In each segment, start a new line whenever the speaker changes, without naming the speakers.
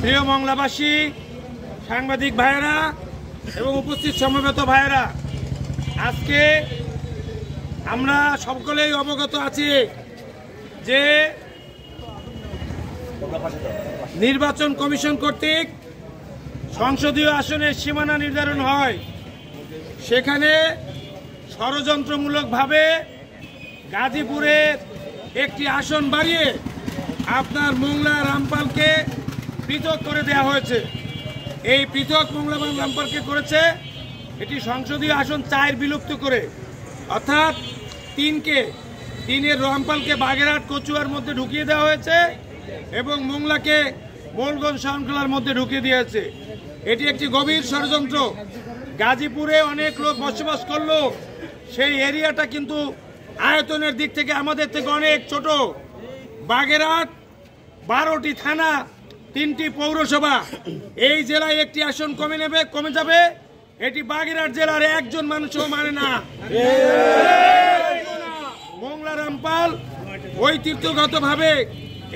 প্রিয় মংলাবাসী, সাংবাদিক ভাইয়েরা এবং উপস্থিত সমবেত ভাইয়েরা, আজকে আমরা সকলেই অবগত আছি যে নির্বাচন কমিশন কর্তৃক সংসদীয় আসনের সীমানা নির্ধারণ হয়। সেখানে ষড়যন্ত্রমূলকভাবে গাজীপুরের একটি আসন বাড়িয়ে আপনার মোংলা রামপালকে পৃথক করে দেওয়া হয়েছে। এই পৃথক মোংলা রামপালকে করেছে এটি সংসদীয় আসন 4 বিলুপ্ত করে, অর্থাৎ 3-এর রামপালকে বাগেরহাট কচুয়ার মধ্যে ঢুকিয়ে দেওয়া হয়েছে এবং মোংলাকে মোলগঞ্জ শৃঙ্খলার মধ্যে ঢুকিয়ে দিয়েছে। এটি একটি গভীর ষড়যন্ত্র। গাজীপুরে অনেক লোক বসবাস করলো, সেই এরিয়াটা কিন্তু আয়তনের দিক থেকে আমাদের থেকে অনেক ছোট। বাগেরহাট 12টি থানা, 3টি পৌরসভা, এই জেলায় একটি আসন কমে যাবে। এটি বাগেরহাট জেলার একজন মানুষও মানে না। মোংলা রামপাল ঐতিহ্যগতভাবে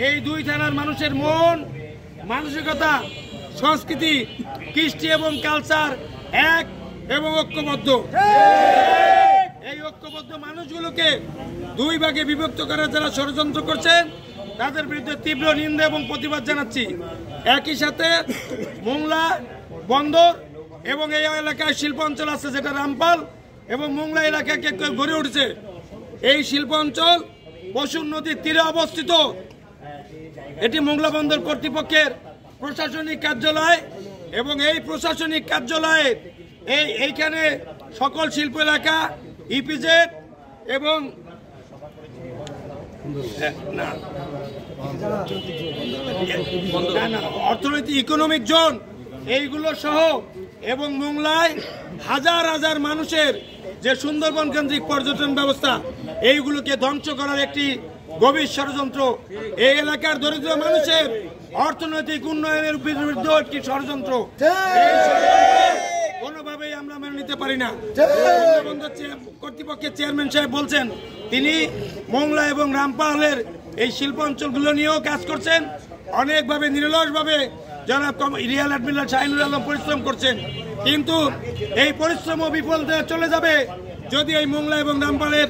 এই 2 থানার মানুষের মন মানসিকতা, সংস্কৃতি, কৃষ্টি এবং কালচার এক এবং ঐক্যবদ্ধ। এই ঐক্যবদ্ধ মানুষগুলোকে 2 ভাগে বিভক্ত করার যারা ষড়যন্ত্র করছেন তাদের বিরুদ্ধে তীব্র নিন্দা এবং প্রতিবাদ জানাচ্ছি। একই সাথে মোংলা বন্দর এবং এই এলাকায় শিল্প অঞ্চল আছে যেটা রামপাল এবং মোংলা এলাকাকে গড়ে উঠেছে। এই শিল্প অঞ্চল পশুর নদীর তীরে অবস্থিত। এটি মোংলা বন্দর কর্তৃপক্ষের প্রশাসনিক কার্যালয় এবং এই প্রশাসনিক কার্যালয়ে এইখানে সকল শিল্প এলাকা, ইপিজেড এবং অর্থনৈতিক ইকোনমিক জোন এইগুলো সহ এবং মোংলায় হাজার হাজার মানুষের যে সুন্দরবন কেন্দ্রিক পর্যটন ব্যবস্থা, এইগুলোকে ধ্বংস করার একটি গভীর ষড়যন্ত্র। এই এলাকার দরিদ্র মানুষের অর্থনৈতিক উন্নয়নের বিরুদ্ধে একটি ষড়যন্ত্র। কোনোভাবেই আমরা মেনে নিতে পারি না। কর্তৃপক্ষের চেয়ারম্যান সাহেব বলছেন তিনি মোংলা এবং রামপালের এই শিল্প অঞ্চলগুলো নিয়েও কাজ করছেন, অনেকভাবে নিরলসভাবে জনাব রিয়াল অ্যাডমিরাল শাহিনুর আলম পরিশ্রম করছেন, কিন্তু এই পরিশ্রমও বিফল চলে যাবে যদি এই মোংলা এবং রামপালের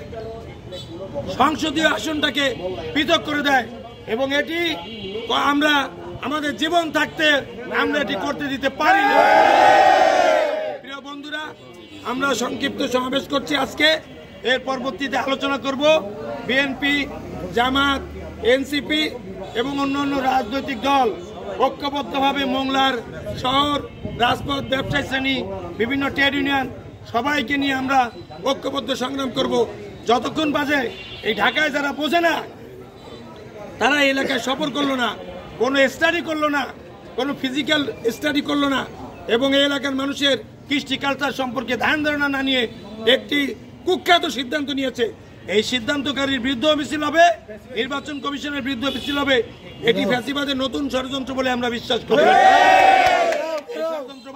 সংসদীয় আসনটাকে পৃথক করে দেয়। এবং এটি আমরা আমাদের জীবন থাকতে আমরা এটি করতে দিতে পারি না। প্রিয় বন্ধুরা, আমরা সংক্ষিপ্ত সমাবেশ করছি আজকে। এর পরবর্তীতে আলোচনা করব বিএনপি, জামাত, এনসিপি এবং অন্যান্য রাজনৈতিক দল ঐক্যবদ্ধভাবে মোংলার শহর, রাজপথ, ব্যবসায়ী শ্রেণী, বিভিন্ন ট্রেড ইউনিয়ন সবাইকে নিয়ে আমরা ঐক্যবদ্ধ সংগ্রাম করব। যতক্ষণ বাজে এই ঢাকায় যারা বোঝে না, তারা এই এলাকায় সফর করলো না, কোনো স্টাডি করলো না, কোনো ফিজিক্যাল স্টাডি করলো না এবং এই এলাকার মানুষের কৃষ্টি কালচার সম্পর্কে ধ্যান ধারণা না নিয়ে একটি কুখ্যাত সিদ্ধান্ত নিয়েছে। এই সিদ্ধান্তকারীর বিরুদ্ধে মিছিল হবে, নির্বাচন কমিশনের বিরুদ্ধে মিছিল হবে। এটি ফ্যাসিবাদের নতুন ষড়যন্ত্র বলে আমরা বিশ্বাস করি।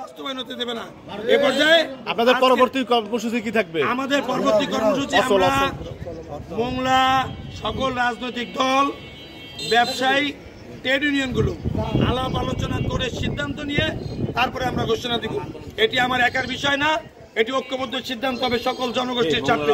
বাস্তবায়ন হতে দেবে না। এ পর্যায়ে
আপনাদের পরবর্তী কর্মসূচি কি থাকবে?
আমাদের পরবর্তী কর্মসূচি আমরা মোংলা সকল রাজনৈতিক দল, ব্যবসায়ী, ট্রেড ইউনিয়নগুলো আলাপ আলোচনা করে সিদ্ধান্ত নিয়ে তারপরে আমরা ঘোষণা দিব। এটি আমার একার বিষয় না, এটি ঐক্যবদ্ধ সিদ্ধান্ত হবে সকল জনগোষ্ঠীর চাপে।